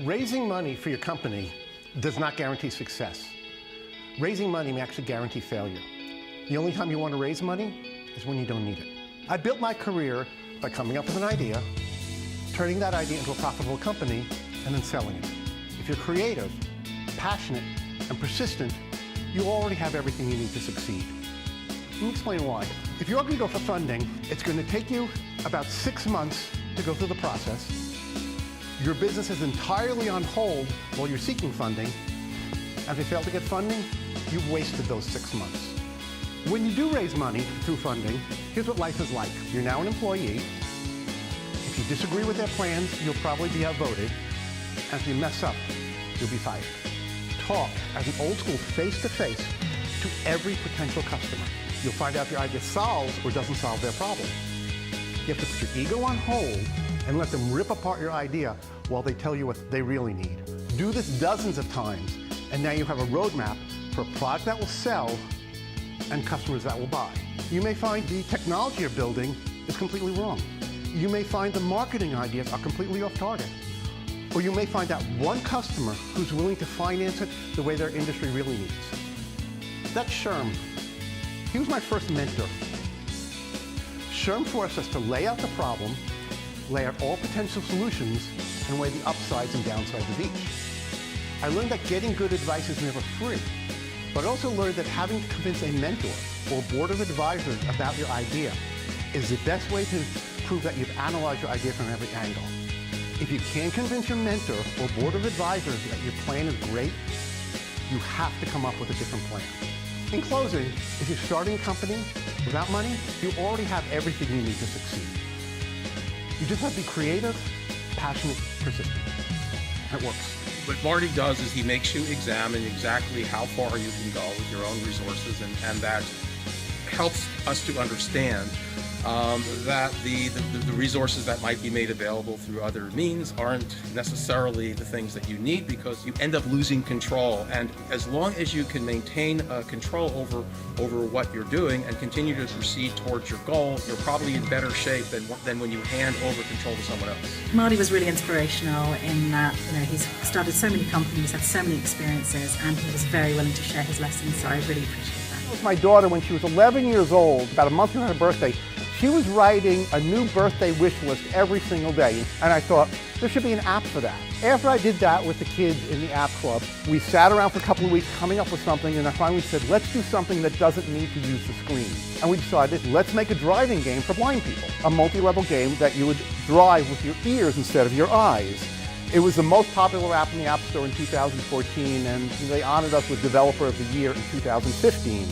Raising money for your company does not guarantee success. Raising money may actually guarantee failure. The only time you want to raise money is when you don't need it. I built my career by coming up with an idea, turning that idea into a profitable company, and then selling it. If you're creative, passionate, and persistent, you already have everything you need to succeed. Let me explain why. If you're going to go for funding, it's going to take you about 6 months to go through the process. Your business is entirely on hold while you're seeking funding. And if you fail to get funding, you've wasted those 6 months. When you do raise money through funding, here's what life is like. You're now an employee. If you disagree with their plans, you'll probably be outvoted. And if you mess up, you'll be fired. Talk as an old school face-to-face to every potential customer. You'll find out if your idea solves or doesn't solve their problem. You have to put your ego on hold and let them rip apart your idea while they tell you what they really need. Do this dozens of times, and now you have a roadmap for a product that will sell and customers that will buy. You may find the technology you're building is completely wrong. You may find the marketing ideas are completely off target. Or you may find that one customer who's willing to finance it the way their industry really needs. That's Sherm. He was my first mentor. Sherm forced us to lay out the problem, lay out all potential solutions, and weigh the upsides and downsides of each. I learned that getting good advice is never free, but I also learned that having to convince a mentor or board of advisors about your idea is the best way to prove that you've analyzed your idea from every angle. If you can't convince your mentor or board of advisors that your plan is great, you have to come up with a different plan. In closing, if you're starting a company without money, you already have everything you need to succeed. You just have to be creative, passionate, persistent. And it works. What Marty does is he makes you examine exactly how far you can go with your own resources, and that helps us to understand that the resources that might be made available through other means aren't necessarily the things that you need, because you end up losing control. And as long as you can maintain control over what you're doing and continue to proceed towards your goal, you're probably in better shape than when you hand over control to someone else. Marty was really inspirational in that, he's started so many companies, had so many experiences, and he was very willing to share his lessons, so I really appreciate that. My daughter, when she was 11 years old, about a month before her birthday, she was writing a new birthday wish list every single day, and I thought, there should be an app for that. After I did that with the kids in the app club, we sat around for a couple of weeks coming up with something, and I finally said, let's do something that doesn't need to use the screen. And we decided, let's make a driving game for blind people, a multi-level game that you would drive with your ears instead of your eyes. It was the most popular app in the App Store in 2014, and they honored us with Developer of the Year in 2015.